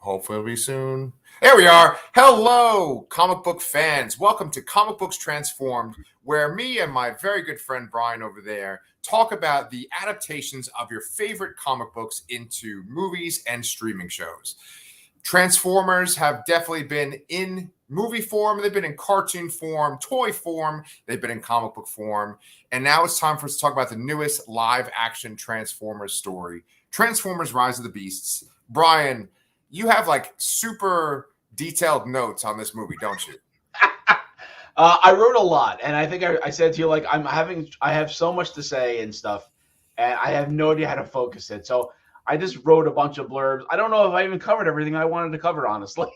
Hopefully it'll be soon. There we are. Hello, comic book fans. Welcome to Comic Books Transformed, where me and my very good friend Brian over there talk about the adaptations of your favorite comic books into movies and streaming shows. Transformers have definitely been in movie form, they've been in cartoon form, toy form, they've been in comic book form, and now it's time for us to talk about the newest live action Transformers story, Transformers Rise of the Beasts. Brian, you have like super detailed notes on this movie, don't you? I wrote a lot, and I think I said to you, like, I have so much to say and stuff, and I have no idea how to focus it. So I just wrote a bunch of blurbs. I don't know if I even covered everything I wanted to cover, honestly.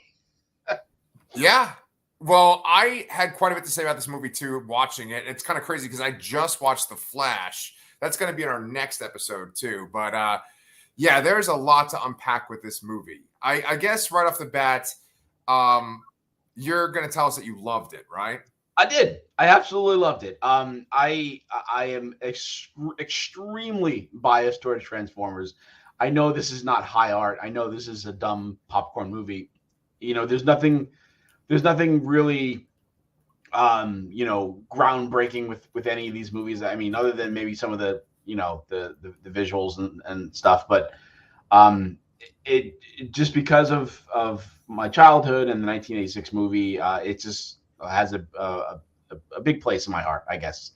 Yeah. Well, I had quite a bit to say about this movie too, watching it. It's kind of crazy because I just watched The Flash. That's going to be in our next episode too. But yeah, there's a lot to unpack with this movie. I guess right off the bat, you're going to tell us that you loved it, right? I did. I absolutely loved it. I am extremely biased towards Transformers. I know this is not high art. I know this is a dumb popcorn movie. You know, there's nothing really, groundbreaking with any of these movies. I mean, other than maybe some of the visuals and stuff. But it just because of my childhood and the 1986 movie, it just has a big place in my heart, I guess.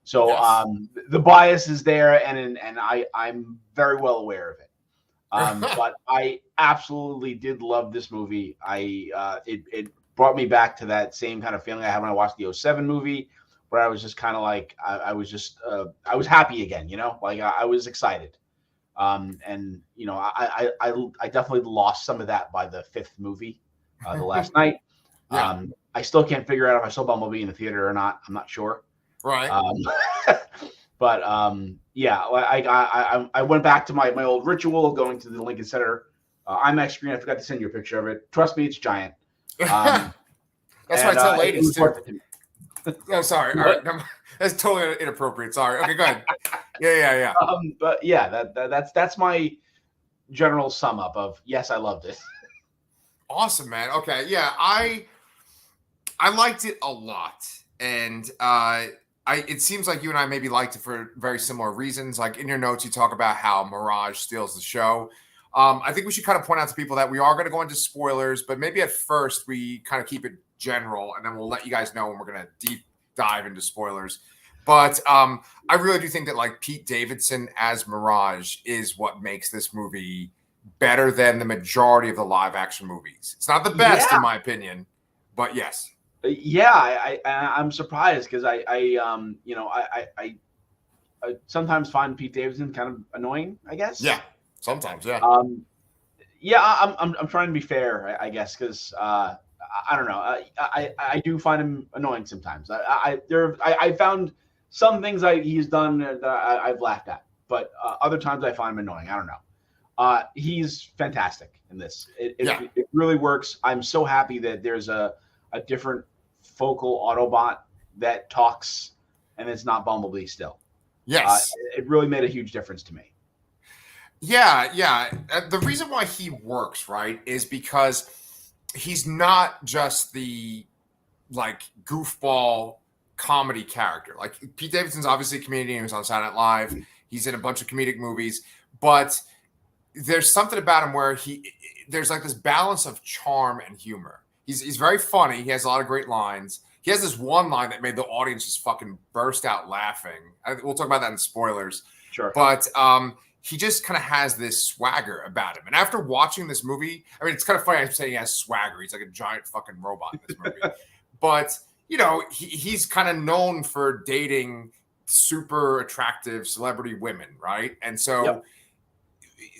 So yes. The bias is there, and I'm very well aware of it. But I absolutely did love this movie. It brought me back to that same kind of feeling I had when I watched the 2007 movie, where I was just kind of like, I was happy again, like I was excited. And I definitely lost some of that by the fifth movie, the last night. Yeah. I still can't figure out if I saw Bumblebee in the theater or not. I'm not sure. Right. But yeah, I went back to my old ritual of going to the Lincoln Center IMAX screen. I forgot to send you a picture of it. Trust me, it's giant. That's what I tell ladies too. Oh, sorry. All right. No, that's totally inappropriate. Sorry. Okay, go ahead. Yeah. But yeah, that's my general sum up of yes, I loved it. Awesome, man. Okay, yeah, I liked it a lot, and it seems like you and I maybe liked it for very similar reasons. Like in your notes, you talk about how Mirage steals the show. I think we should kind of point out to people that we are going to go into spoilers, but maybe at first we kind of keep it general, and then we'll let you guys know when we're going to deep dive into spoilers. But I really do think that like Pete Davidson as Mirage is what makes this movie better than the majority of the live action movies. It's not the best in my opinion, but yes. Yeah, I'm surprised because I sometimes find Pete Davidson kind of annoying, I guess. Yeah, sometimes, yeah. I'm trying to be fair, I guess, because I don't know. I do find him annoying sometimes. I found some things he's done that I've laughed at, but other times I find him annoying. I don't know. He's fantastic in this. It really works. I'm so happy that there's a different focal Autobot that talks, and it's not Bumblebee still. Yes. It really made a huge difference to me. Yeah. The reason why he works, right, is because he's not just the like goofball comedy character. Like Pete Davidson's obviously a comedian. He was on Saturday Night Live. He's in a bunch of comedic movies, but there's something about him where there's like this balance of charm and humor. He's very funny. He has a lot of great lines. He has this one line that made the audience just fucking burst out laughing. We'll talk about that in spoilers. Sure. But he just kind of has this swagger about him. And after watching this movie, I mean, it's kind of funny I'm saying he has swagger. He's like a giant fucking robot in this movie. But, he's kind of known for dating super attractive celebrity women, right? And so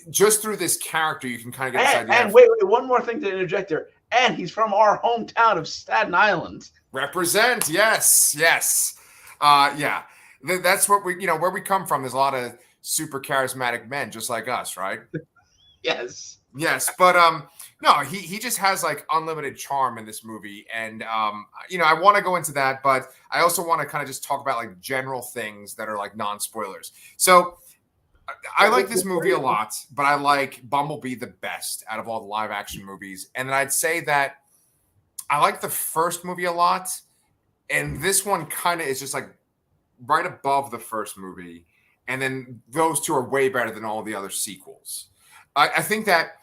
just through this character, you can kind of get this idea. And wait, one more thing to interject there. And he's from our hometown of Staten Island. Represent, yes. Yeah, that's what where we come from. There's a lot of super charismatic men just like us, right? Yes, but no, he just has like unlimited charm in this movie, and I want to go into that, but I also want to kind of just talk about like general things that are like non-spoilers. So I like this movie a lot, but I like Bumblebee the best out of all the live action movies. And then I'd say that I like the first movie a lot, and this one kind of is just like right above the first movie. And then those two are way better than all the other sequels. I think that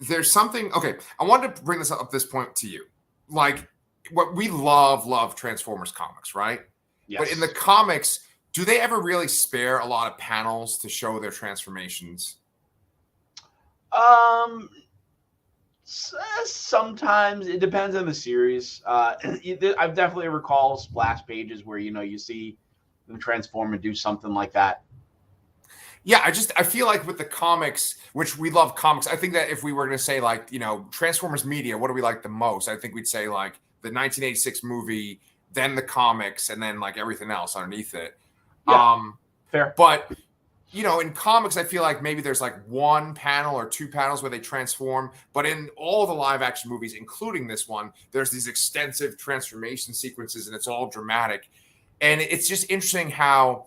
there's something. Okay, I wanted to bring this up at this point to you. Like, what we love Transformers comics, right? Yes. But in the comics, do they ever really spare a lot of panels to show their transformations? Sometimes it depends on the series. I've definitely recall splash pages where you see them transform and do something like that. Yeah, I feel like with the comics, which we love comics, I think that if we were going to say like, Transformers media, what do we like the most? I think we'd say like the 1986 movie, then the comics, and then like everything else underneath it. Yeah, fair. But in comics, I feel like maybe there's like one panel or two panels where they transform. But in all the live action movies, including this one, there's these extensive transformation sequences, and it's all dramatic. And it's just interesting how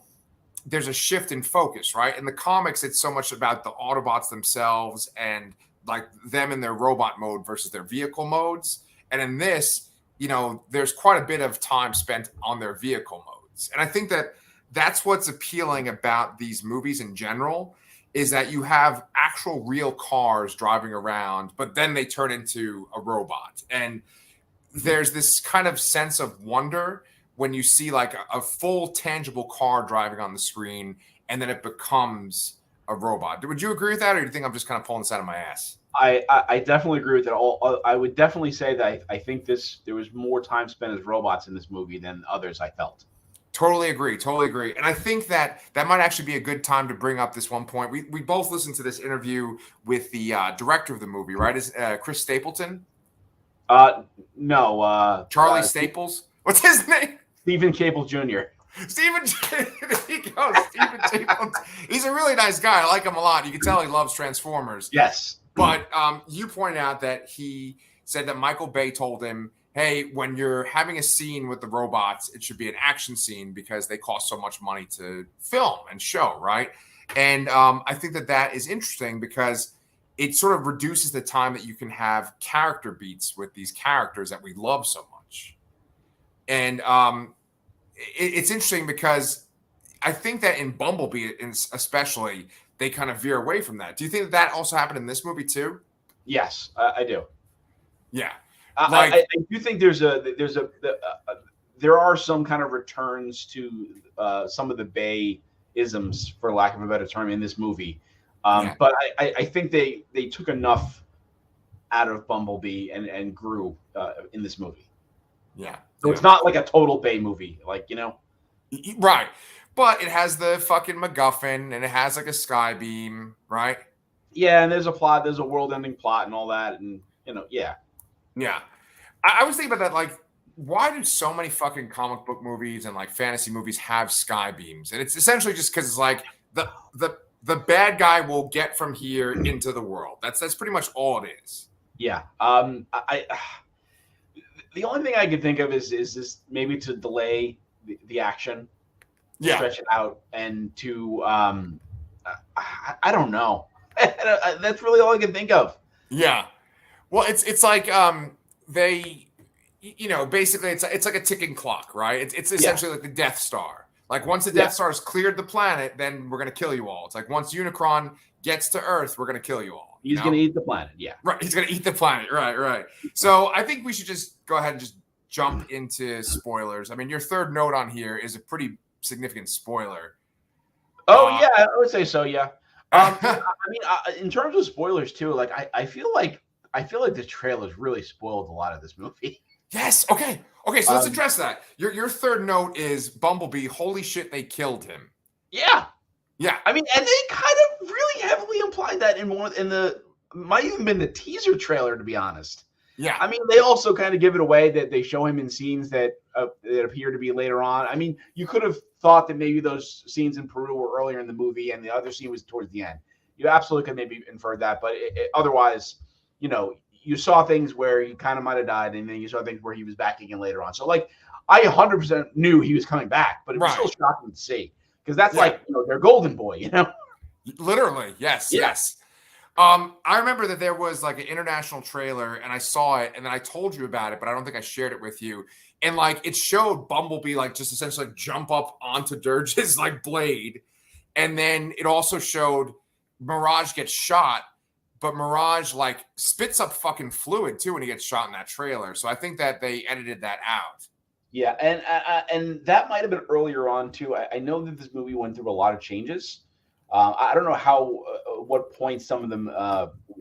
there's a shift in focus, right? In the comics, it's so much about the Autobots themselves and like them in their robot mode versus their vehicle modes. And in this, there's quite a bit of time spent on their vehicle modes. And I think that that's what's appealing about these movies in general, is that you have actual real cars driving around, but then they turn into a robot. And there's this kind of sense of wonder when you see like a full tangible car driving on the screen and then it becomes a robot. Would you agree with that, or do you think I'm just kind of pulling this out of my ass? I definitely agree with that. I would definitely say that I think there was more time spent as robots in this movie than others I felt. Totally agree. And I think that might actually be a good time to bring up this one point. We both listened to this interview with the director of the movie, right? Is Chris Stapleton? No. Charlie Staples? What's his name? Stephen Cable Jr. Stephen Cable. He's a really nice guy. I like him a lot. You can tell he loves Transformers. Yes. But you pointed out that he said that Michael Bay told him, hey, when you're having a scene with the robots, it should be an action scene because they cost so much money to film and show, right? And I think that is interesting because it sort of reduces the time that you can have character beats with these characters that we love so much. And it's interesting because I think that in Bumblebee, especially, they kind of veer away from that. Do you think that also happened in this movie too? Yes, I do. Yeah. I do think there are some kind of returns to some of the Bay isms, for lack of a better term, in this movie. But I think they took enough out of Bumblebee and grew in this movie. Yeah. So it's not like a total Bay movie, Right. But it has the fucking MacGuffin and it has like a sky beam, right? Yeah, and there's a plot, there's a world-ending plot and all that, and yeah. Yeah. I was thinking about that, like, why do so many fucking comic book movies and like fantasy movies have sky beams? And it's essentially just because it's like the bad guy will get from here into the world. That's pretty much all it is. Yeah. The only thing I could think of is this maybe to delay the action, stretch it out, and to I don't know. That's really all I can think of. Yeah. Well, it's like they, basically it's like a ticking clock, right? It's essentially like the Death Star. Like once the Death Star has cleared the planet, then we're gonna kill you all. It's like once Unicron gets to Earth, we're gonna kill you all. He's gonna eat the planet. Yeah. Right. He's gonna eat the planet. Right. So I think we should just go ahead and just jump into spoilers. I mean, your third note on here is a pretty significant spoiler. Oh yeah, I would say so. Yeah. I mean, in terms of spoilers too, like I feel like the trailers really spoiled a lot of this movie. Yes. Okay. So let's address that. Your third note is Bumblebee. Holy shit, they killed him. Yeah. Yeah. I mean, and they kind of really heavily implied that might even been the teaser trailer, to be honest. Yeah. I mean, they also kind of give it away that they show him in scenes that appear to be later on. I mean, you could have thought that maybe those scenes in Peru were earlier in the movie and the other scene was towards the end. You absolutely could maybe infer that, but otherwise, you saw things where he kind of might have died, and then you saw things where he was back again later on. So, like, I 100% knew he was coming back, but it was still shocking to see because that's like their golden boy, Literally, yes, Yeah. yes. I remember that there was like an international trailer, and I saw it, and then I told you about it, but I don't think I shared it with you. And like it showed Bumblebee like just essentially like jump up onto Dirge's like blade, and then it also showed Mirage get shot, but Mirage like spits up fucking fluid too when he gets shot in that trailer. So I think that they edited that out. Yeah, and that might have been earlier on too. I know that this movie went through a lot of changes. I don't know how what point some of them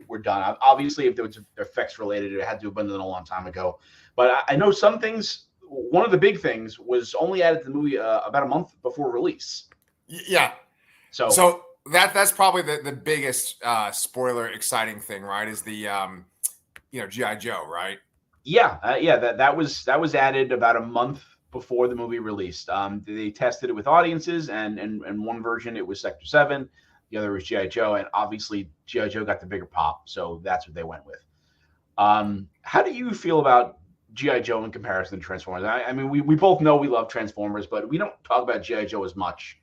were done. Obviously, if there was effects related, it had to have been done a long time ago. But I know some things. One of the big things was only added to the movie about a month before release. Yeah. So that's probably the biggest spoiler exciting thing, right? Is the G.I. Joe, right? Yeah, that was added about a month before the movie released. They tested it with audiences, and one version it was Sector 7, the other was G.I. Joe, and obviously G.I. Joe got the bigger pop, so that's what they went with. How do you feel about G.I. Joe in comparison to Transformers? I mean, we both know we love Transformers, but we don't talk about G.I. Joe as much.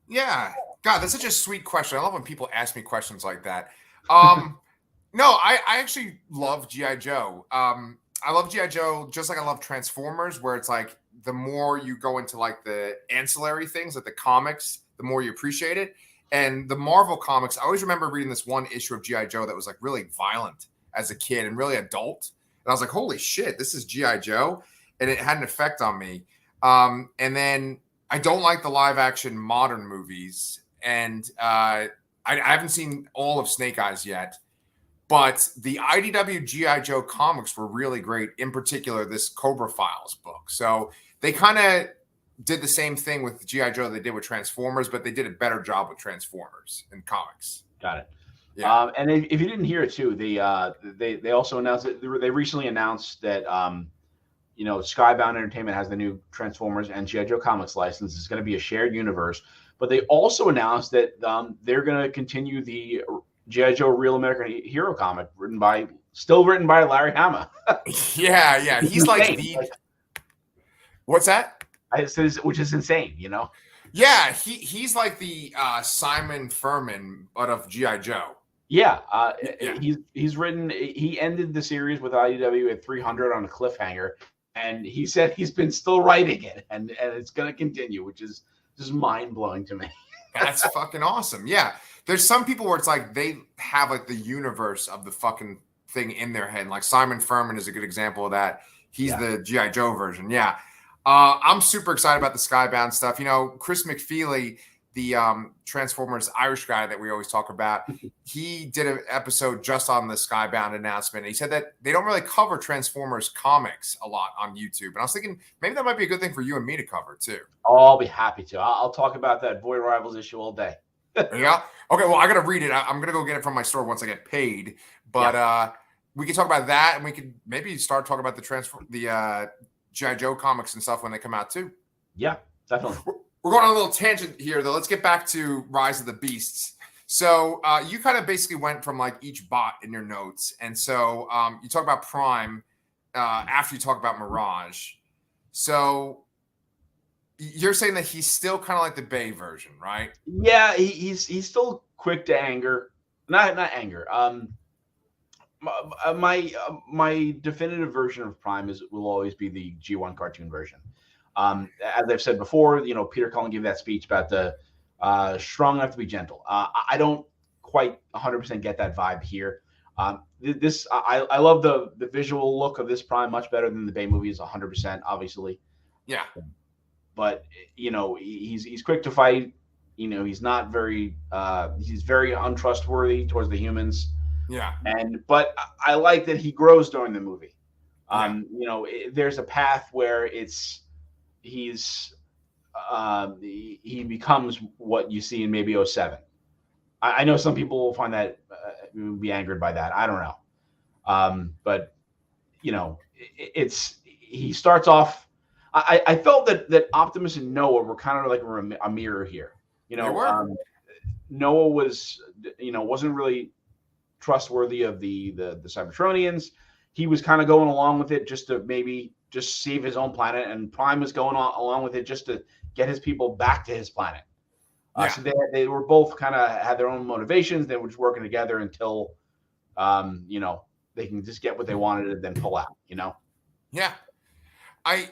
Yeah. God, that's such a sweet question. I love when people ask me questions like that. No, I actually love G.I. Joe. I love G.I. Joe just like I love Transformers, where it's like the more you go into like the ancillary things, like the comics, the more you appreciate it. And the Marvel comics, I always remember reading this one issue of G.I. Joe that was like really violent as a kid and really adult. And I was like, holy shit, this is G.I. Joe. And it had an effect on me. And then I don't like the live action modern movies. And I haven't seen all of Snake Eyes yet. But the IDW G.I. Joe comics were really great, in particular, this Cobra Files book. So they kind of did the same thing with G.I. Joe they did with Transformers, but they did a better job with Transformers in comics. Got it. Yeah. And if you didn't hear it too, they also announced that they recently announced that Skybound Entertainment has the new Transformers and G.I. Joe comics license. It's going to be a shared universe. But they also announced that they're going to continue the G.I. Joe Real American Hero comic still written by Larry Hama. Yeah. He's like what's that? Which is insane, Yeah, he's like the Simon Furman, but of G.I. Joe. Yeah, he's written. He ended the series with IDW at 300 on a cliffhanger, and he said he's been still writing it, and it's going to continue, which is just mind blowing to me. That's fucking awesome. Yeah, there's some people where it's like they have like the universe of the fucking thing in their head. Like Simon Furman is a good example of that. He's the G.I. Joe version. Yeah. I'm super excited about the Skybound stuff. Chris McFeely, the Transformers Irish guy that we always talk about, he did an episode just on the Skybound announcement. And he said that they don't really cover Transformers comics a lot on YouTube. And I was thinking maybe that might be a good thing for you and me to cover too. Oh, I'll be happy to. I'll talk about that Void Rivals issue all day. Yeah. Okay. Well, I got to read it. I'm going to go get it from my store once I get paid. But we can talk about that, and we could maybe start talking about the G.I. Joe comics and stuff when they come out too. Yeah, definitely. We're going on a little tangent here, though. Let's get back to Rise of the Beasts. So you kind of basically went from like each bot in your notes. And so you talk about Prime after you talk about Mirage. So you're saying that he's still kind of like the Bay version, right? Yeah, he's still quick to anger. Not anger. My definitive version of Prime will always be the G1 cartoon version. As I've said before, Peter Cullen gave that speech about the strong enough to be gentle. I don't quite 100% get that vibe here. I love the visual look of this Prime much better than the Bay movies, 100%, obviously. Yeah. But he's quick to fight. He's not very he's very untrustworthy towards the humans. Yeah. But I like that he grows during the movie. There's a path where he becomes what you see in maybe 07. I know some people will find that be angered by that. I don't know. But he starts off. I felt that Optimus and Noah were kind of like a mirror here. Noah was wasn't really trustworthy of the Cybertronians. He was kind of going along with it just to maybe just save his own planet, and Prime was going along with it just to get his people back to his planet. Yeah. So they were both kind of had their own motivations. They were just working together until, they can just get what they wanted and then pull out. Yeah. I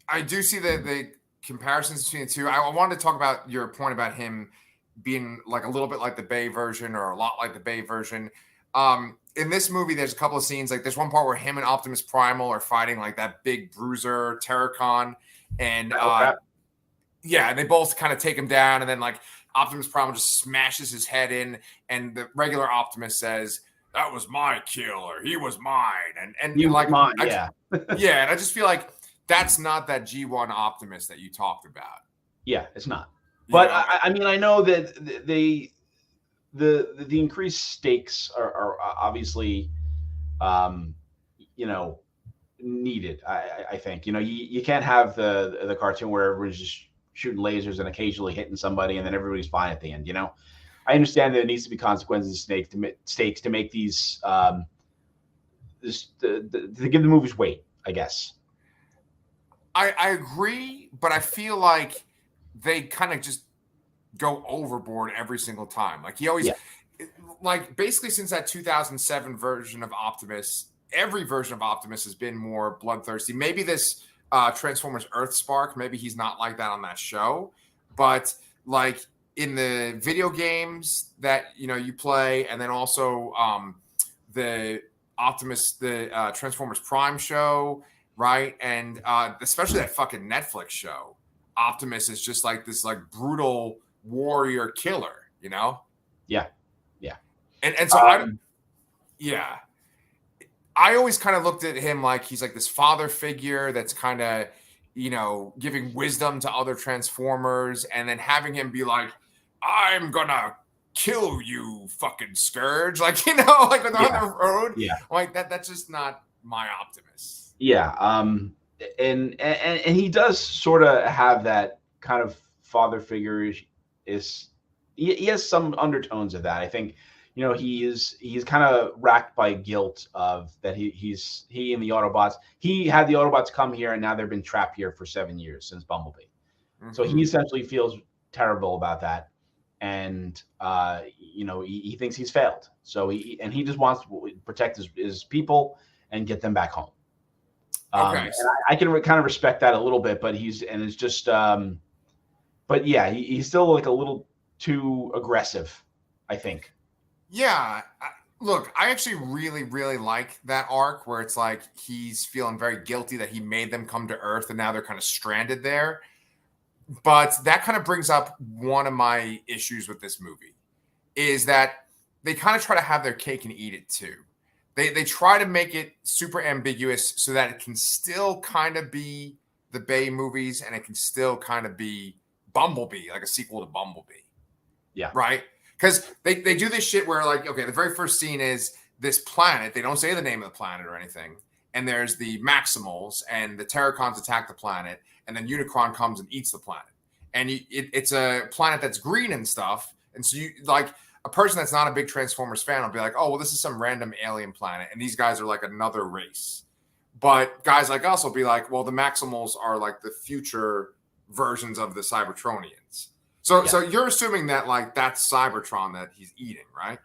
I do see the comparisons between the two. I wanted to talk about your point about him being like a little bit like the Bay version or a lot like the Bay version. In this movie, there's a couple of scenes. Like there's one part where him and Optimus Primal are fighting like that big bruiser Terracon, and yeah, and they both kind of take him down, and then like Optimus Primal just smashes his head in, and the regular Optimus says, "That was my kill," or "He was mine," and You like mine, yeah, yeah, and I just feel like that's not that G1 Optimus that you talked about. Yeah, it's not. You But know? I mean, I know that the increased stakes are obviously, um, needed. I think you can't have the cartoon where everyone's just shooting lasers and occasionally hitting somebody, and then everybody's fine at the end. I understand that there needs to be consequences and stakes to make these to give the movies weight, I guess. I agree, but I feel like they kind of just go overboard every single time. Like he always, Yeah. like basically since that 2007 version of Optimus, every version of Optimus has been more bloodthirsty. Maybe this Transformers Earth Spark, maybe he's not like that on that show, but like in the video games that you play, and then also the Optimus, the Transformers Prime show, right? And especially that fucking Netflix show, Optimus is just like this like brutal warrior killer, Yeah. And so yeah. I always kind of looked at him like he's like this father figure that's kind of, giving wisdom to other Transformers, and then having him be like, "I'm gonna kill you, fucking Scourge," like like on the road. Yeah. Like that's just not my Optimus. Yeah. And he does sort of have that kind of father figure. He has some undertones of that. I think, he's kind of racked by guilt of that. He and the Autobots. He had the Autobots come here, and now they've been trapped here for 7 years since Bumblebee. Mm-hmm. So he essentially feels terrible about that, and he thinks he's failed. So he just wants to protect his people and get them back home. Okay. And I can kind of respect that a little bit, but it's just, but yeah, he's still like a little too aggressive, I think. Yeah. Look, I actually really, really like that arc where it's like he's feeling very guilty that he made them come to Earth and now they're kind of stranded there. But that kind of brings up one of my issues with this movie is that they kind of try to have their cake and eat it too. They try to make it super ambiguous so that it can still kind of be the Bay movies and it can still kind of be Bumblebee, like a sequel to Bumblebee. Yeah. Right? Because they do this shit where, like, okay, the very first scene is this planet. They don't say the name of the planet or anything. And there's the Maximals, and the Terracons attack the planet, and then Unicron comes and eats the planet. And it's a planet that's green and stuff. And so a person that's not a big Transformers fan will be like, "Oh, well, this is some random alien planet, and these guys are like another race." But guys like us will be like, "Well, the Maximals are like the future versions of the Cybertronians." So you're assuming that like that's Cybertron that he's eating, right?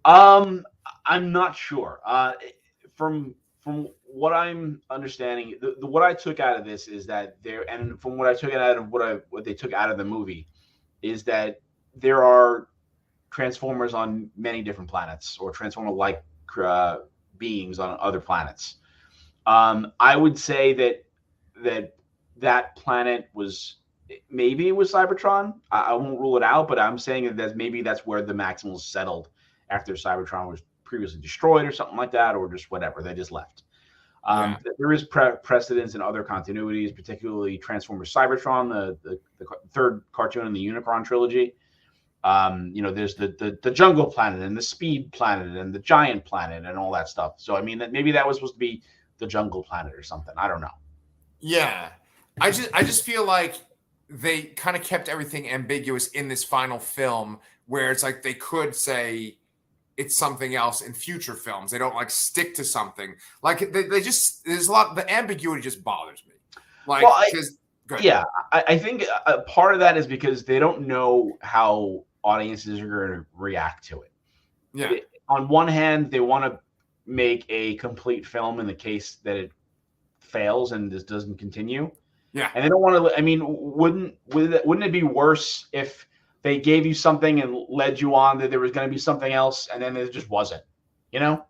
I'm not sure. From what I'm understanding, what I took out of this is that and from what I took out of what they took out of the movie, is that there are Transformers on many different planets, or Transformer-like beings on other planets. I would say that planet was, maybe it was Cybertron. I won't rule it out, but I'm saying that maybe that's where the Maximals settled after Cybertron was previously destroyed or something like that, or just whatever. They just left. There is precedence in other continuities, particularly Transformers Cybertron, the third cartoon in the Unicron trilogy. There's the jungle planet and the speed planet and the giant planet and all that stuff. So I mean, maybe that was supposed to be the jungle planet or something. I don't know. Yeah, I just feel like they kind of kept everything ambiguous in this final film, where it's like they could say it's something else in future films. They don't like stick to something. Like they just, there's a lot. The ambiguity just bothers me. Like, because Good. Yeah, I think a part of that is because they don't know how audiences are going to react to it. Yeah. On one hand, they want to make a complete film in the case that it fails and this doesn't continue. Yeah. And they don't want to. I mean, wouldn't it be worse if they gave you something and led you on that there was going to be something else, and then there just wasn't? You know?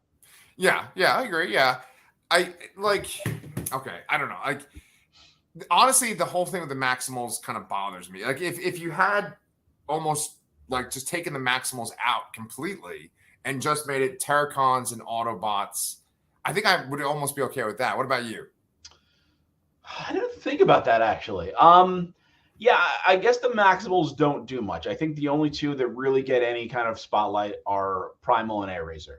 Yeah. Yeah. I agree. Yeah. I like. Okay. I don't know. Like, honestly, the whole thing with the Maximals kind of bothers me. Like, if you had almost like just taken the Maximals out completely and just made it Terracons and Autobots, I think I would almost be okay with that. What about you? I didn't think about that actually. Yeah, I guess the Maximals don't do much. I think the only two that really get any kind of spotlight are Primal and Airazor.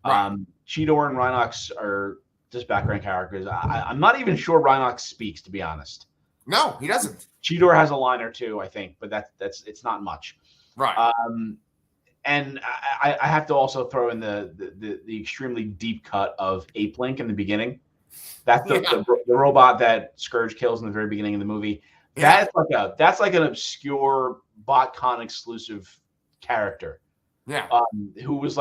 Right. Cheetor and Rhinox are just background characters. I'm not even sure Rhinox speaks, to be honest. No, he doesn't. Cheetor has a line or two, I think, but that's it's not much. Right. And I have to also throw in the extremely deep cut of Ape Link in the beginning. That's the robot that Scourge kills in the very beginning of the movie. Yeah. That's like an obscure BotCon exclusive character. Yeah. Who was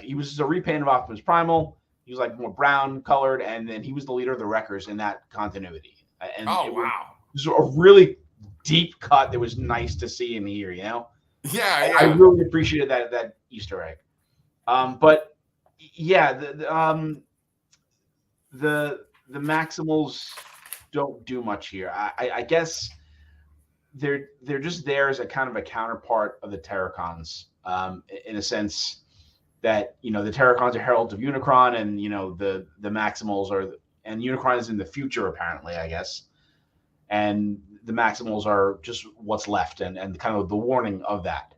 he was a repaint of Optimus Primal. He was like more brown colored, and then he was the leader of the Wreckers in that continuity. And wow. It was a really deep cut that was nice to see and hear. You know. Yeah. I really appreciated that Easter egg. But yeah, the Maximals don't do much here. I guess they're just there as a kind of a counterpart of the Terracons, in a sense that the Terracons are heralds of Unicron, and the Maximals and Unicron is in the future apparently, I guess, and the Maximals are just what's left and kind of the warning of that.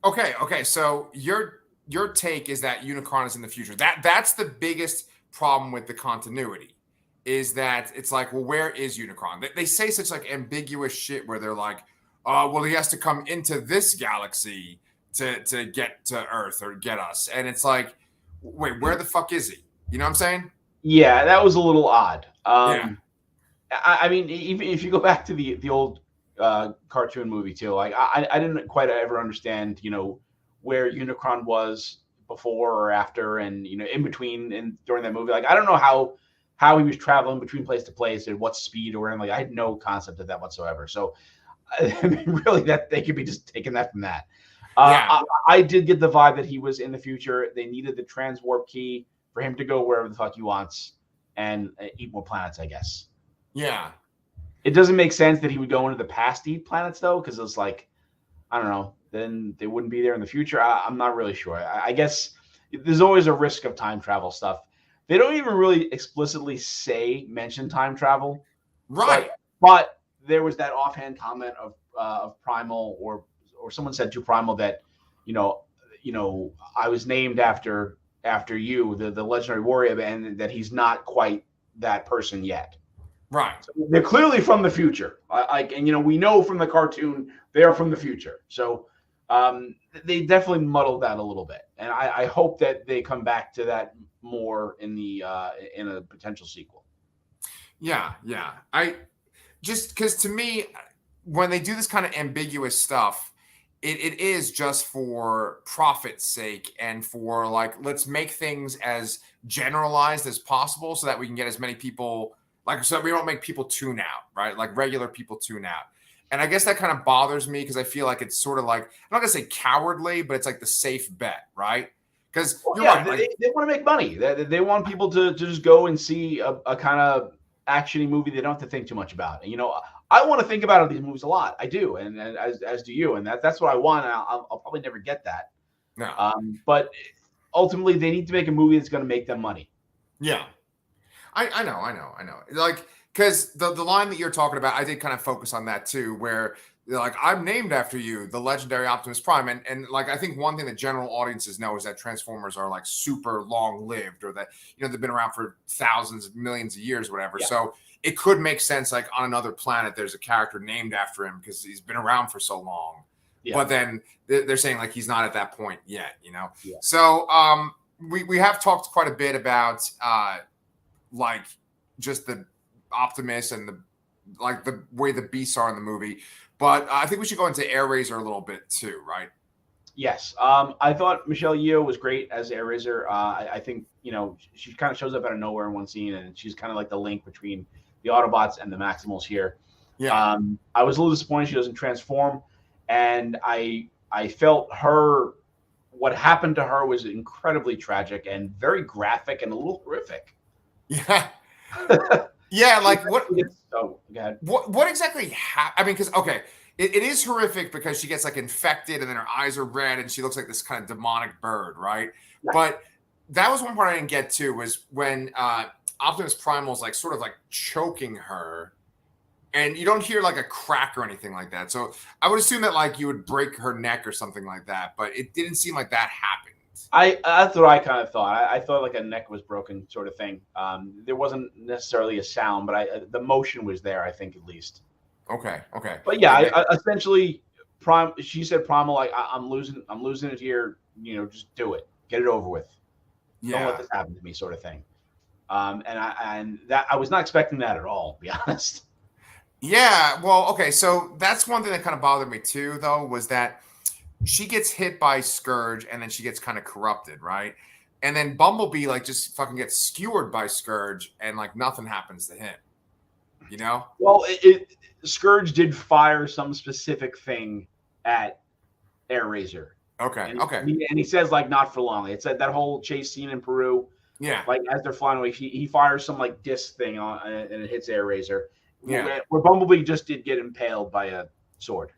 Okay. So your take is that Unicron is in the future. That's the biggest problem with the continuity, is that it's like, well, where is Unicron? They say such like ambiguous shit where they're like, well, he has to come into this galaxy to get to Earth or get us, and it's like, wait, where the fuck is he? You know what I'm saying? Yeah, that was a little odd. Yeah. I mean, even if you go back to the old cartoon movie too, like I didn't quite ever understand, where Unicron was before or after, and in between and during that movie. Like I don't know how he was traveling between place to place and what speed or anything. Like I had no concept of that whatsoever. So I mean, really, that they could be just taking that from that. I did get the vibe that he was in the future. They needed the transwarp key for him to go wherever the fuck he wants and eat more planets, I guess. Yeah. It doesn't make sense that he would go into the past to eat planets, though, because it's like, I don't know, then they wouldn't be there in the future. I'm not really sure. I guess there's always a risk of time travel stuff. They don't even really explicitly mention time travel. Right. But there was that offhand comment of Primal, or someone said to Primal that, I was named after you, the legendary warrior, and that he's not quite that person yet. Right. So they're clearly from the future. And we know from the cartoon they're from the future. So they definitely muddled that a little bit. And I hope that they come back to that more in a potential sequel. Yeah. I just, because to me, when they do this kind of ambiguous stuff, it is just for profit's sake and for like, let's make things as generalized as possible so that we can get as many people, like, so we don't make people tune out, right? Like regular people tune out. And I guess that kind of bothers me because I feel like it's sort of like, I'm not gonna say cowardly, but it's like the safe bet, right? Because right, they want to make money. They want people to just go and see a kind of actiony movie they don't have to think too much about. And I want to think about these movies a lot. I do, and as do you. And that's what I want. And I'll probably never get that. No. But ultimately, they need to make a movie that's going to make them money. Yeah. I know. Like, because the line that you're talking about, I did kind of focus on that too, where they're like, I'm named after you, the legendary Optimus Prime. And like, I think one thing that general audiences know is that Transformers are like super long lived, or that, they've been around for thousands, millions of years, whatever. Yeah. So it could make sense, like on another planet, there's a character named after him because he's been around for so long. Yeah. But then they're saying like, he's not at that point yet, Yeah. So we have talked quite a bit about like just the Optimus and the way the beasts are in the movie. But I think we should go into Airazor a little bit too, right? Yes. I thought Michelle Yeoh was great as Airazor. I think, she kind of shows up out of nowhere in one scene, and she's kind of like the link between the Autobots and the Maximals here. Yeah. I was a little disappointed she doesn't transform, and I felt what happened to her was incredibly tragic and very graphic and a little horrific. Yeah. Yeah, like what? Oh, go ahead. What exactly happened? I mean, because okay, it is horrific because she gets like infected and then her eyes are red and she looks like this kind of demonic bird, right? Yeah. But that was one part I didn't get to was when Optimus Primal's like sort of like choking her, and you don't hear like a crack or anything like that. So I would assume that like you would break her neck or something like that, but it didn't seem like that happened. That's what I kind of thought. I thought like a neck was broken sort of thing. There wasn't necessarily a sound, but the motion was there, I think, at least. Okay. But yeah, essentially, she said Primal, like, I'm losing it here. Just do it, get it over with. Yeah. Don't let this happen to me, sort of thing. And I was not expecting that at all, to be honest. Yeah, well, okay, so that's one thing that kind of bothered me too, though, was that she gets hit by Scourge and then she gets kind of corrupted, right? And then Bumblebee like just fucking gets skewered by Scourge and like nothing happens to him. You know? Well, Scourge did fire some specific thing at Airazor. Okay. And he says like not for long. It's that whole chase scene in Peru. Yeah. Like as they're flying away, he fires some like disc thing on and it hits Airazor. Yeah. Where Bumblebee just did get impaled by a sword.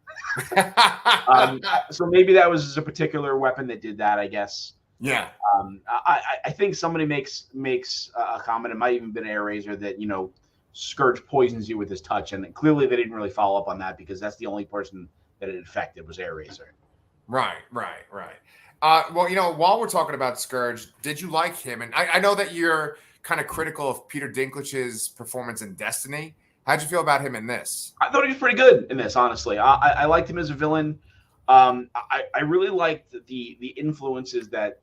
So maybe that was a particular weapon that did that, I guess. Yeah. I think somebody makes a comment. It might even been Airazor that Scourge poisons you with his touch, and clearly they didn't really follow up on that because that's the only person that it affected was Airazor. Right. Well, while we're talking about Scourge, did you like him? And I know that you're kind of critical of Peter Dinklage's performance in Destiny. How'd you feel about him in this? I thought he was pretty good in this, honestly. I liked him as a villain. I really liked the influences that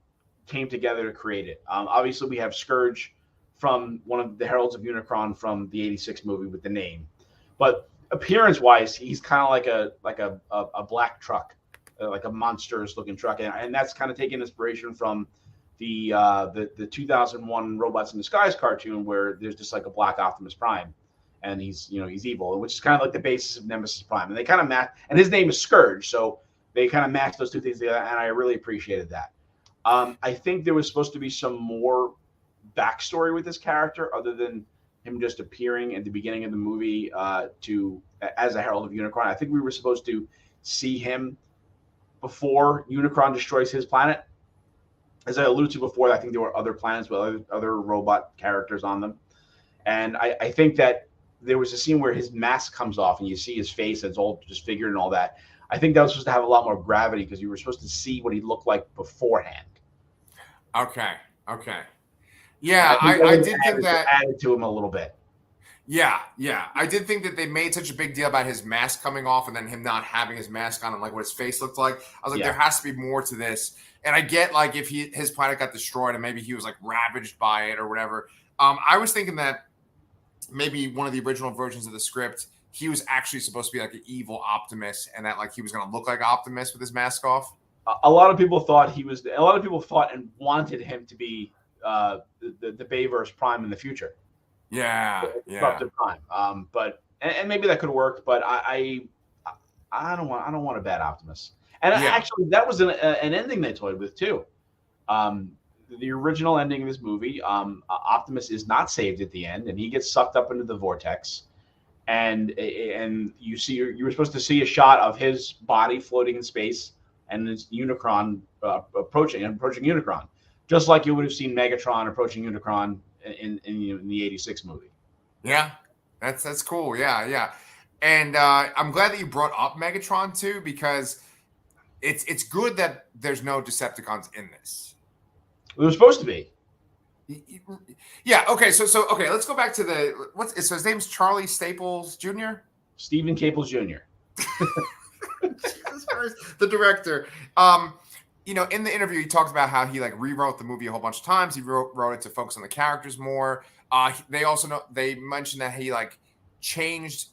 came together to create it. Obviously, we have Scourge from one of the Heralds of Unicron from the '86 movie with the name, but appearance-wise, he's kind of like a black truck, like a monstrous-looking truck, and that's kind of taking inspiration from the 2001 Robots in Disguise cartoon, where there's just like a black Optimus Prime. And he's evil, which is kind of like the basis of Nemesis Prime. And they kind of match, and his name is Scourge, so they kind of match those two things together, and I really appreciated that. I think there was supposed to be some more backstory with this character, other than him just appearing at the beginning of the movie as a Herald of Unicron. I think we were supposed to see him before Unicron destroys his planet. As I alluded to before, I think there were other planets with other robot characters on them. And I think that there was a scene where his mask comes off and you see his face and it's all disfigured and all that. I think that was supposed to have a lot more gravity because you were supposed to see what he looked like beforehand. Okay. Yeah, I did think that added to him a little bit. Yeah. I did think that they made such a big deal about his mask coming off and then him not having his mask on and like what his face looked like. I was like, there has to be more to this. And I get like if his planet got destroyed and maybe he was like ravaged by it or whatever. I was thinking that maybe one of the original versions of the script, he was actually supposed to be like an evil Optimus and that like he was going to look like Optimus with his mask off. A lot of people thought and wanted him to be the Bayverse Prime in the future. Yeah. Disruptive Prime. But maybe that could work, but I don't want a bad Optimus. And actually that was an ending they toyed with too. The original ending of this movie, Optimus is not saved at the end, and he gets sucked up into the vortex. And you were supposed to see a shot of his body floating in space, and it's Unicron approaching Unicron, just like you would have seen Megatron approaching Unicron in the '86 movie. Yeah, that's cool. Yeah. And I'm glad that you brought up Megatron too, because it's good that there's no Decepticons in this. It was supposed to be. Yeah. Okay. So let's go back to so his name's Charlie Staples Jr. Stephen Caples Jr. Jesus Christ, the director. in the interview, he talked about how he like rewrote the movie a whole bunch of times. He wrote it to focus on the characters more. They mentioned that he like changed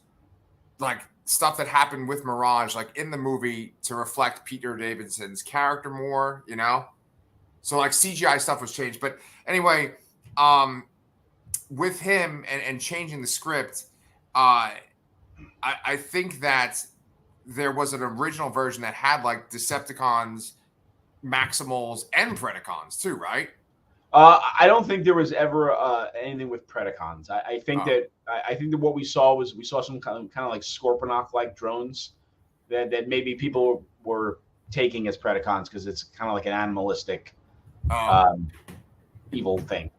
like stuff that happened with Mirage, like in the movie, to reflect Peter Davidson's character more. So like CGI stuff was changed. But anyway, with him and changing the script, I think that there was an original version that had like Decepticons, Maximals, and Predacons too, right? I don't think there was ever anything with Predacons. I think that what we saw some kind of like Scorponok like drones that maybe people were taking as Predacons because it's kind of like an animalistic evil thing.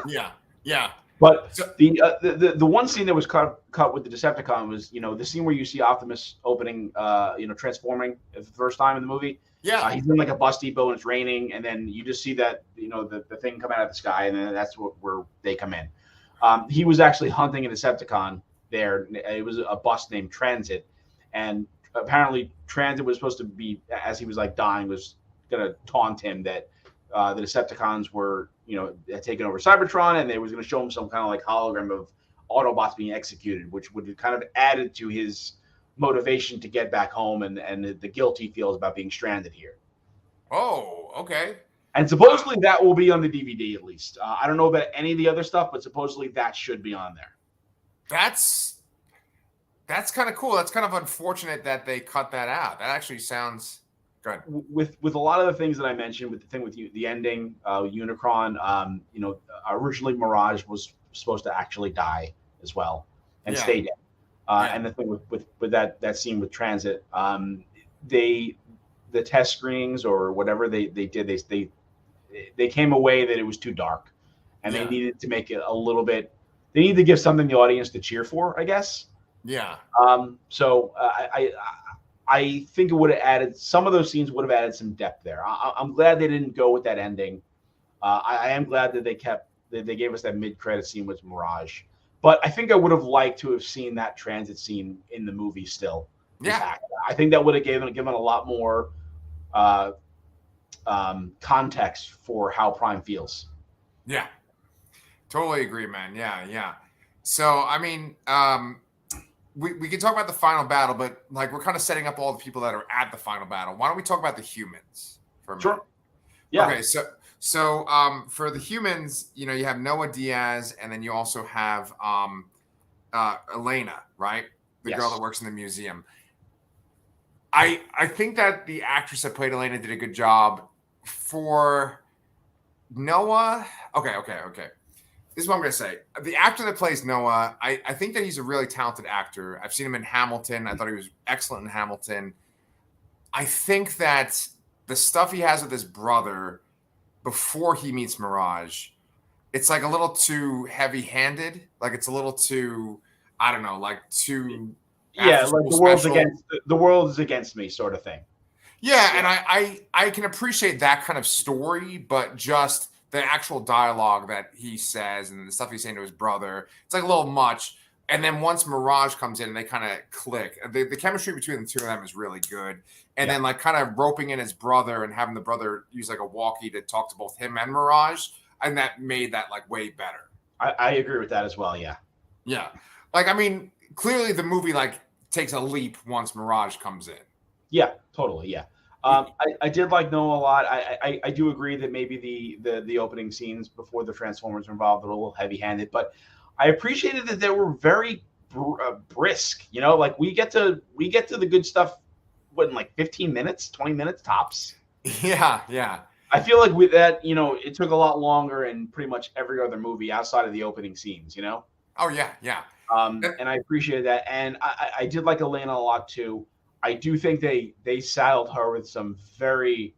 Yeah. But the one scene that was cut with the Decepticon was the scene where you see Optimus opening transforming for the first time in the movie. Yeah, he's in like a bus depot and it's raining, and then you just see that the thing come out of the sky, and then that's where they come in. He was actually hunting a Decepticon there. It was a bus named Transit, and apparently Transit was supposed to be, as he was like dying, was gonna taunt him that the Decepticons were had taken over Cybertron, and they was going to show him some kind of like hologram of Autobots being executed, which would have kind of added to his motivation to get back home and the guilt he feels about being stranded here. Oh, okay. And supposedly that will be on the DVD at least. I don't know about any of the other stuff, but supposedly that should be on there. That's kind of cool. That's kind of unfortunate that they cut that out. That actually sounds good. With a lot of the things that I mentioned, with the thing with the ending, Unicron, originally Mirage was supposed to actually die as well and stay dead. And the thing with that scene with Transit, the test screenings or whatever they did, they came away that it was too dark, and they needed to make it a little bit. They need to give something the audience to cheer for, I guess. Yeah. So I think it would have added, some of those scenes would have added some depth there. I'm glad they didn't go with that ending. I am glad that they gave us that mid-credit scene with Mirage. But I think I would have liked to have seen that Transit scene in the movie still. Yeah. I think that would have given a lot more context for how Prime feels. Yeah. Totally agree, man. Yeah. So, I mean, we can talk about the final battle, but like we're kind of setting up all the people that are at the final battle. Why don't we talk about the humans for a minute? Sure. Yeah. Okay, so for the humans, you have Noah Diaz, and then you also have Elena, right? The girl that works in the museum. I think that the actress that played Elena did a good job. For Noah, okay. This is what I'm going to say. The actor that plays Noah, I think that he's a really talented actor. I've seen him in Hamilton. I thought he was excellent in Hamilton. I think that the stuff he has with his brother before he meets Mirage, it's like a little too heavy-handed. Like it's a little too, I don't know, like too. Yeah, like the world is against me, sort of thing. Yeah, and I can appreciate that kind of story, but just the actual dialogue that he says and the stuff he's saying to his brother, it's like a little much. And then once Mirage comes in, they kind of click. The chemistry between the two of them is really good. And then like kind of roping in his brother and having the brother use like a walkie to talk to both him and Mirage, and that made that like way better. I agree with that as well. Yeah. Yeah. Like, I mean, clearly the movie like takes a leap once Mirage comes in. Yeah, totally. Yeah. I did like Noah a lot. I do agree that maybe the opening scenes before the Transformers were involved were a little heavy-handed, but I appreciated that they were very brisk. Like we get to the good stuff in like 15 minutes, 20 minutes tops. Yeah. I feel like with that, it took a lot longer in pretty much every other movie outside of the opening scenes. Oh yeah. And I appreciated that, and I did like Elena a lot too. I do think they saddled her with some very,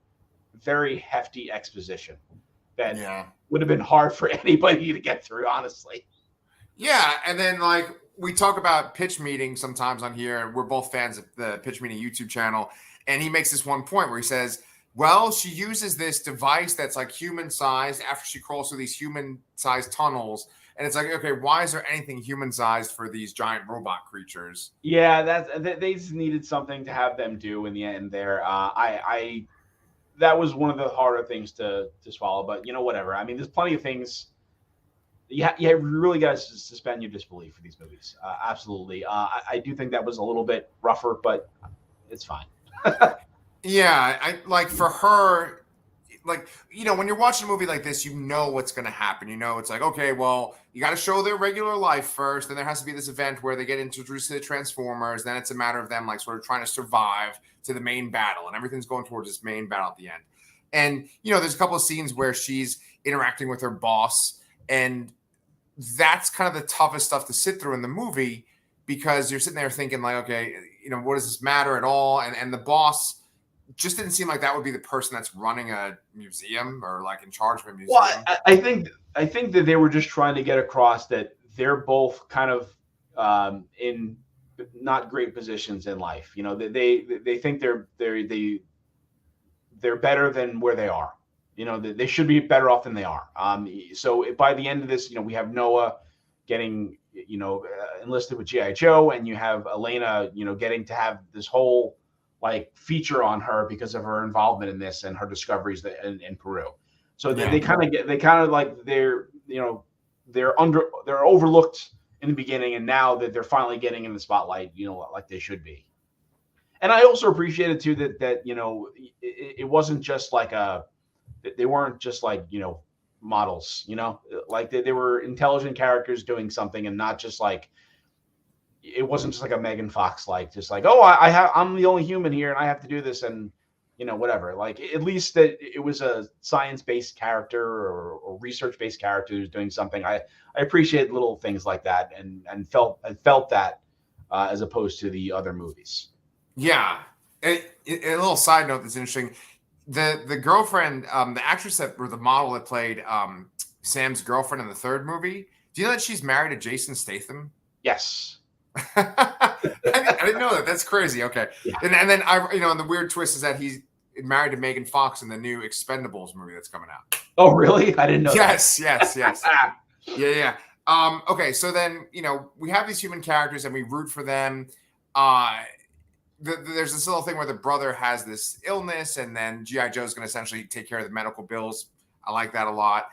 very hefty exposition that would have been hard for anybody to get through, honestly. Yeah, and then like we talk about Pitch Meeting sometimes on here, and we're both fans of the Pitch Meeting YouTube channel, and he makes this one point where he says, well, she uses this device that's like human-sized after she crawls through these human-sized tunnels. And it's like, okay, why is there anything human-sized for these giant robot creatures? Yeah, they just needed something to have them do in the end there. that was one of the harder things to swallow. But whatever. I mean, there's plenty of things. You really got to suspend your disbelief for these movies. Absolutely. I do think that was a little bit rougher, but it's fine. Yeah, I like for her, like when you're watching a movie like this, you know what's going to happen. It's like, okay, well, you got to show their regular life first, then there has to be this event where they get introduced to the Transformers. Then it's a matter of them like sort of trying to survive to the main battle, and everything's going towards this main battle at the end. And there's a couple of scenes where she's interacting with her boss, and that's kind of the toughest stuff to sit through in the movie, because you're sitting there thinking like, okay, what does this matter at all? And the boss just didn't seem like that would be the person that's running a museum or like in charge of a museum. Well, I think that they were just trying to get across that they're both kind of in not great positions in life. They think they're better than where they are. They should be better off than they are. So by the end of this, we have Noah getting, enlisted with G.I. Joe, and you have Elena, getting to have this whole like feature on her because of her involvement in this and her discoveries in Peru. So they kind of like they're overlooked in the beginning, and now that they're finally getting in the spotlight, like they should be. And I also appreciated too that it wasn't just like they weren't just like, models, like they were intelligent characters doing something, and not just like, it wasn't just like a Megan Fox, like just like, oh, I'm the only human here and I have to do this, and whatever. Like at least that it was a science-based character or research-based character who's doing something. I appreciate little things like that, and felt that as opposed to the other movies. Yeah. A little side note that's interesting. The girlfriend, the actress or the model that played Sam's girlfriend in the third movie, do you know that she's married to Jason Statham? Yes. I didn't know that. That's crazy. Okay. Yeah. And then and the weird twist is that he's married to Megan Fox in the new Expendables movie that's coming out. Oh, really? I didn't know yes, that. Yes. Yeah. Okay. So then, we have these human characters and we root for them. There's this little thing where the brother has this illness, and then G.I. Joe is going to essentially take care of the medical bills. I like that a lot.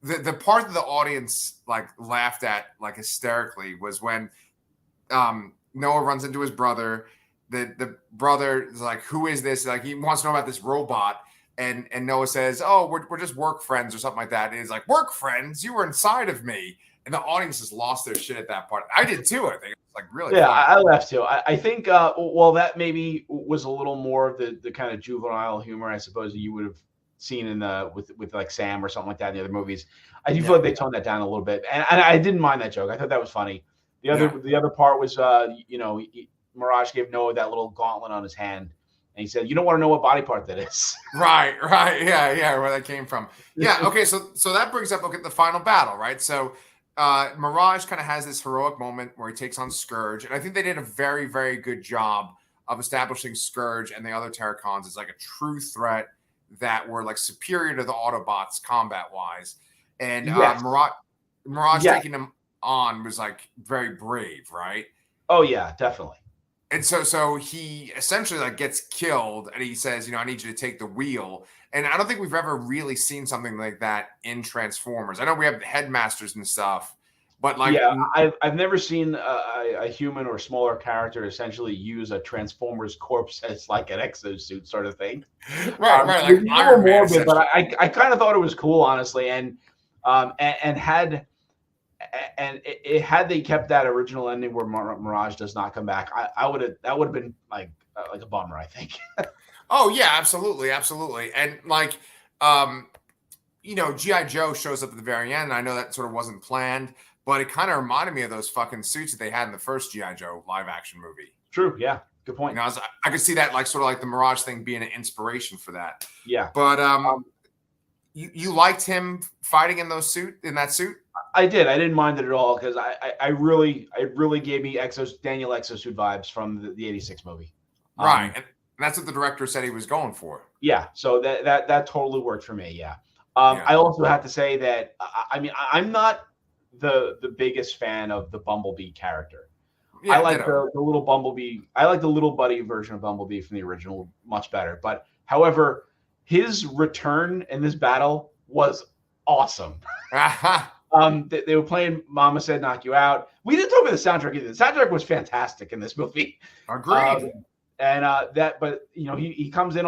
The part that the audience like laughed at like hysterically was when Noah runs into his brother. The brother is like, "Who is this?" Like he wants to know about this robot, and Noah says, "Oh, we're just work friends or something like that." And he's like, "Work friends? You were inside of me." And the audience just lost their shit at that part. I did too. I think it was like really. Yeah, funny. I laughed too. I think that maybe was a little more of the kind of juvenile humor, I suppose, that you would have seen in with like Sam or something like that in the other movies. I do feel like they toned that down a little bit, and I didn't mind that joke. I thought that was funny. The other part was Mirage gave Noah that little gauntlet on his hand, and he said, "You don't want to know what body part that is." Right, yeah, where that came from. Yeah, okay, so that brings up the final battle, right? So Mirage kind of has this heroic moment where he takes on Scourge, and I think they did a very, very good job of establishing Scourge and the other Terracons as like a true threat that were like superior to the Autobots combat-wise. And Mirage taking them on was like very brave, right? Oh yeah, definitely. And so he essentially like gets killed, and he says, I need you to take the wheel. And I don't think we've ever really seen something like that in Transformers. I know we have headmasters and stuff, but like, I've never seen a human or smaller character essentially use a Transformers corpse as like an exosuit sort of thing. Right. Like Iron Man, morbid, but I kind of thought it was cool, honestly. And had they kept that original ending where Mirage does not come back, that would have been like a bummer, I think. Oh yeah, absolutely. And like, G.I. Joe shows up at the very end. And I know that sort of wasn't planned, but it kind of reminded me of those fucking suits that they had in the first G.I. Joe live action movie. True. Yeah. Good point. I could see that like sort of like the Mirage thing being an inspiration for that. Yeah. But you liked him fighting in that suit? I did. I didn't mind it at all, because I really gave me Daniel Exosuit vibes from the 86 movie. Right. And that's what the director said he was going for. Yeah. So that totally worked for me. Yeah. I also have to say that, I'm not the biggest fan of the Bumblebee character. Yeah, I like the little Bumblebee. I like the little buddy version of Bumblebee from the original much better. But However, his return in this battle was awesome. They were playing "Mama Said Knock You Out." We didn't talk about the soundtrack either. The soundtrack was fantastic in this movie. Agreed. But he comes in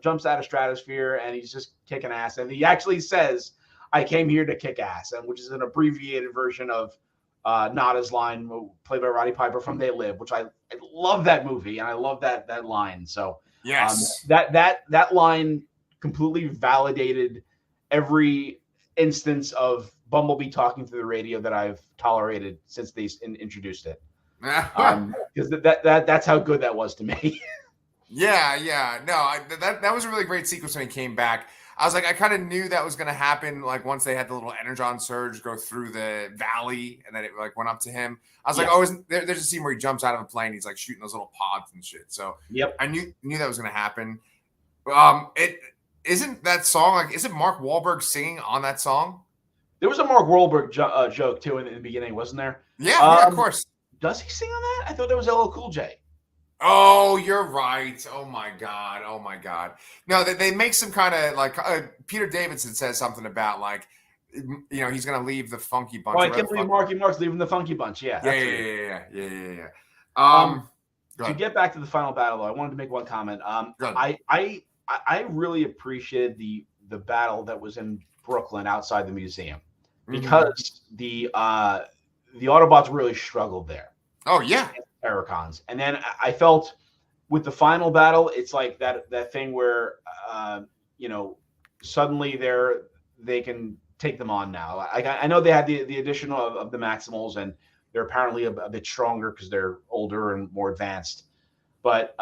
jumps out of stratosphere, and he's just kicking ass. And he actually says, "I came here to kick ass," and which is an abbreviated version of Nada's line, played by Roddy Piper from "They Live," which I love that movie, and I love that line. So yes, that line completely validated every instance of Bumblebee talking through the radio that I've tolerated since they introduced it. Because that's how good that was to me. Yeah. No, that was a really great sequence when he came back. I was like, I kind of knew that was going to happen. Like once they had the little energon surge go through the valley, and then it like went up to him. I was like, oh, there's a scene where he jumps out of a plane. He's like shooting those little pods and shit. So I knew that was going to happen. It isn't that song like? Isn't Mark Wahlberg singing on that song? There was a Mark Wahlberg joke too in the beginning, wasn't there? Yeah, of course. Does he sing on that? I thought there was LL Cool J. Oh, you're right. Oh my god. No, they make some kind of like Peter Davidson says something about like he's gonna leave the Funky Bunch. Oh, I can't believe Marky Mark's leaving the Funky Bunch. Yeah. Yeah. To get back to the final battle, though, I wanted to make one comment. I really appreciated the battle that was in Brooklyn outside the museum because the Autobots really struggled there. Oh yeah, Terrorcons, and then I felt with the final battle, it's like that thing where suddenly they can take them on now. I know they had the addition of the Maximals, and they're apparently a bit stronger because they're older and more advanced. But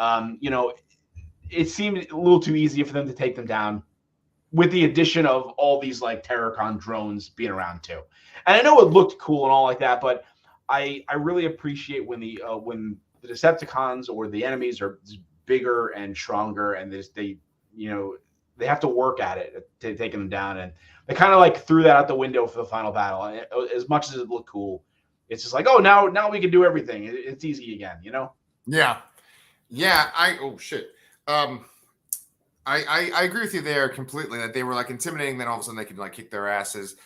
it seemed a little too easy for them to take them down with the addition of all these like Terrorcon drones being around too. And I know it looked cool and all like that, but I really appreciate when the Decepticons or the enemies are bigger and stronger, and they have to work at it to taking them down, and they kind of like threw that out the window for the final battle. And as much as it looked cool, it's just like, oh, now we can do everything. It's easy again, Yeah. I agree with you there completely that they were like intimidating. Then all of a sudden they could like kick their asses.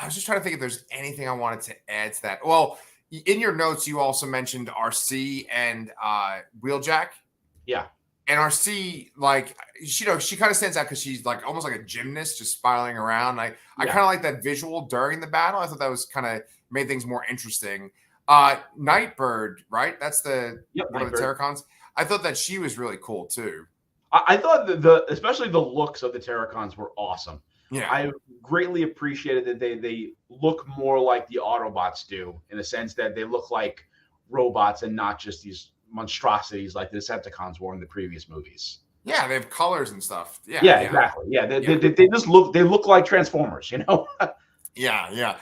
I was just trying to think if there's anything I wanted to add to that. Well, in your notes, you also mentioned RC and Wheeljack. Yeah. And RC, like, she kind of stands out because she's like almost like a gymnast just spiraling around. I kind of like that visual during the battle. I thought that was kind of made things more interesting. Nightbird, right? That's one of the Terracons. I thought that she was really cool too. I thought especially the looks of the Terracons were awesome. Yeah, I greatly appreciated that they look more like the Autobots do, in the sense that they look like robots and not just these monstrosities like the Decepticons were in the previous movies. Yeah, they have colors and stuff. Yeah, exactly. Yeah, they just look like Transformers, Yeah.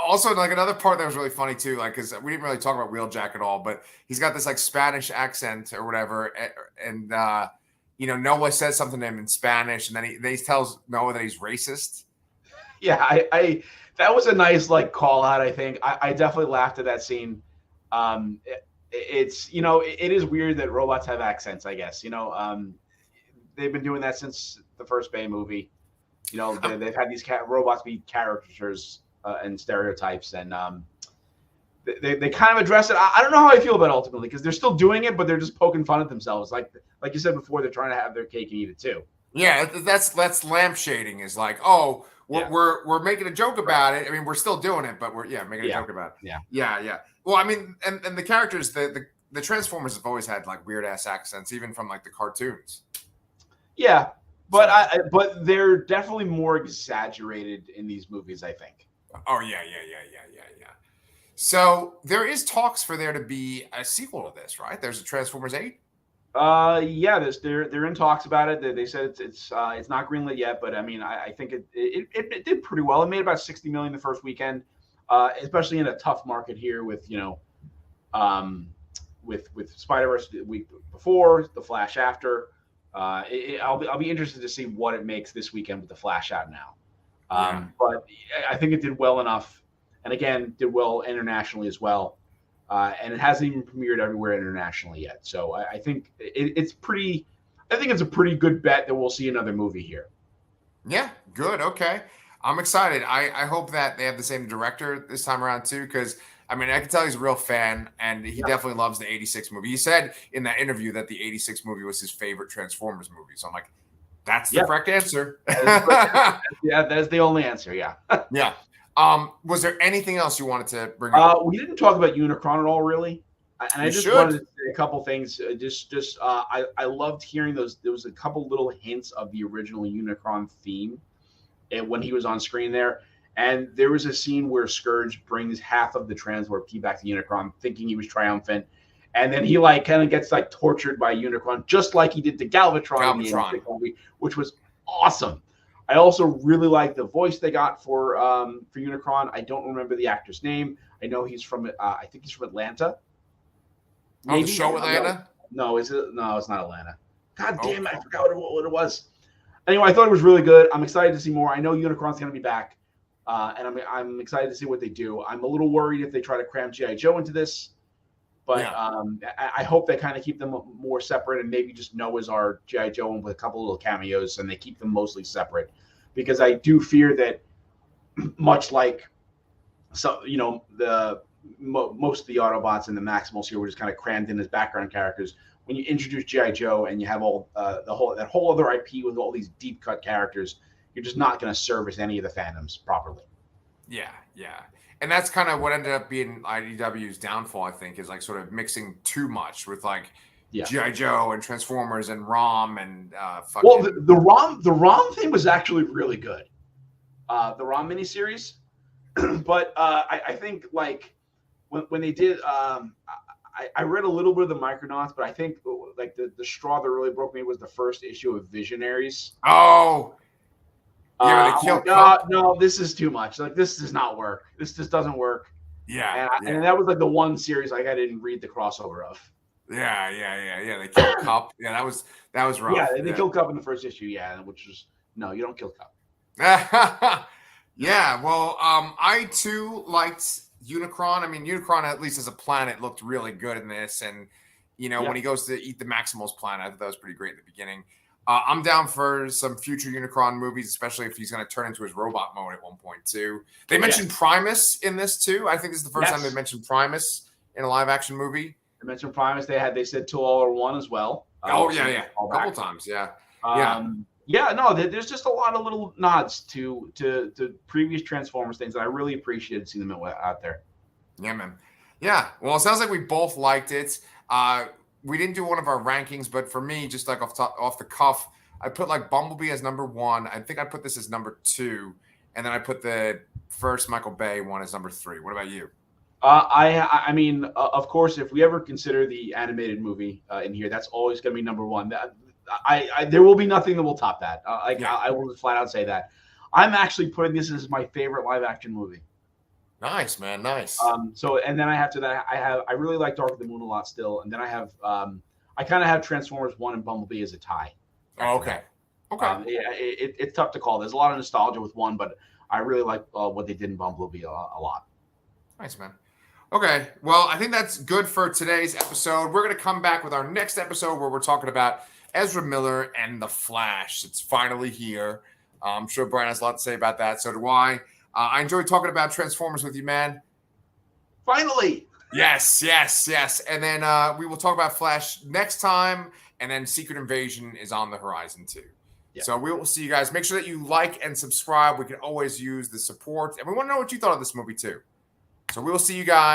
Also, like another part that was really funny too, like because we didn't really talk about Wheeljack at all, but he's got this like Spanish accent or whatever, and Noah says something to him in Spanish, and then he tells Noah that he's racist. Yeah, I that was a nice like call out. I think I definitely laughed at that scene. It's it is weird that robots have accents. I guess they've been doing that since the first Bay movie. They've had these robots be caricatures and stereotypes, and they kind of address it. I don't know how I feel about it ultimately, because they're still doing it, but they're just poking fun at themselves. Like you said before, they're trying to have their cake and eat it too. Yeah, that's lampshading. Is like, oh, we're making a joke about it. I mean, we're still doing it, but we're making a joke about it. Yeah. Well, I mean, and the characters, the Transformers have always had like weird ass accents, even from like the cartoons. Yeah, but but they're definitely more exaggerated in these movies, I think. Oh yeah. So there is talks for there to be a sequel to this, right? There's a Transformers 8. Yeah, they're in talks about it. They said it's not greenlit yet, but I mean, I think it did pretty well. It made about $60 million the first weekend, especially in a tough market here with with Spider-Verse the week before, the Flash after. I'll be interested to see what it makes this weekend with the Flash out now. But I think it did well enough, and again, did well internationally as well, and it hasn't even premiered everywhere internationally yet. So I think it's pretty. I think it's a pretty good bet that we'll see another movie here. Yeah, good. Okay. I'm excited. I hope that they have the same director this time around too, because I mean, I can tell he's a real fan and he definitely loves the 86 movie. He said in that interview that the 86 movie was his favorite Transformers movie. So I'm like, that's the correct answer. Yeah, that is the only answer. Yeah. Yeah. Was there anything else you wanted to bring up? We didn't talk about Unicron at all, really. And I just wanted to say a couple things. I loved hearing those. There was a couple little hints of the original Unicron theme when he was on screen there. And there was a scene where Scourge brings half of the Transwarp key back to Unicron, thinking he was triumphant. And then he kind of gets tortured by Unicron, just like he did to Galvatron. In the movie, which was awesome. I also really like the voice they got for Unicron. I don't remember the actor's name. I know he's from I think he's from Atlanta. Maybe? Oh, the show Atlanta? No, is it? No, it's not Atlanta. God damn it, I forgot what it was. Anyway, I thought it was really good. I'm excited to see more. I know Unicron's going to be back, and I'm excited to see what they do. I'm a little worried if they try to cram G.I. Joe into this, but I hope they kind of keep them more separate and maybe just Noah's our G.I. Joe with a couple little cameos, and they keep them mostly separate, because I do fear that much like most of the Autobots and the Maximals here were just kind of crammed in as background characters. When you introduce G.I. Joe and you have all that whole other IP with all these deep cut characters, you're just not going to service any of the fandoms properly. Yeah. And that's kind of what ended up being IDW's downfall, I think, is sort of mixing too much with G.I. Joe and Transformers and ROM and fucking... Well, the ROM thing was actually really good. The ROM miniseries. But I think when they did, I read a little bit of the Micronauts, but I think the straw that really broke me was the first issue of Visionaries. Oh, yeah, they killed Cup. No, this is too much. This does not work. This just doesn't work. Yeah, and that was the one series I didn't read the crossover of. Yeah. They killed Cup. Yeah, that was rough. Yeah, they killed Cup in the first issue. Yeah, which was no, you don't kill Cup. Yeah, well, I too liked Unicron. I mean, Unicron, at least as a planet, looked really good in this. And, when he goes to eat the Maximals planet, I thought that was pretty great at the beginning. I'm down for some future Unicron movies, especially if he's going to turn into his robot mode at one point, too. They mentioned Primus in this, too. I think this is the first time they mentioned Primus in a live-action movie. They mentioned Primus. They said 2 All or 1 as well. Oh, yeah. A couple times, yeah. Yeah, no, there's just a lot of little nods to previous Transformers things that I really appreciated seeing them out there. Yeah, man. Yeah, well, it sounds like we both liked it. We didn't do one of our rankings, but for me, just off the cuff, I put Bumblebee as number 1. I think I put this as number 2, and then I put the first Michael Bay one as number 3. What about you? I mean, of course, if we ever consider the animated movie in here, that's always going to be number 1. There will be nothing that will top that. I will flat out say that. I'm actually putting this as my favorite live action movie. Nice, man. Nice. So, and then after that, I really like Dark of the Moon a lot still. And then I have, I kind of have Transformers 1 and Bumblebee as a tie. Oh, okay. It's tough to call. There's a lot of nostalgia with 1, but I really like what they did in Bumblebee a lot. Nice, man. Okay. Well, I think that's good for today's episode. We're going to come back with our next episode where we're talking about Ezra Miller and The Flash. It's finally here. I'm sure Brian has a lot to say about that. So do I. I enjoyed talking about Transformers with you, man. Finally. Yes. And then we will talk about Flash next time. And then Secret Invasion is on the horizon too. Yeah. So we will see you guys. Make sure that you like and subscribe. We can always use the support. And we want to know what you thought of this movie too. So we will see you guys.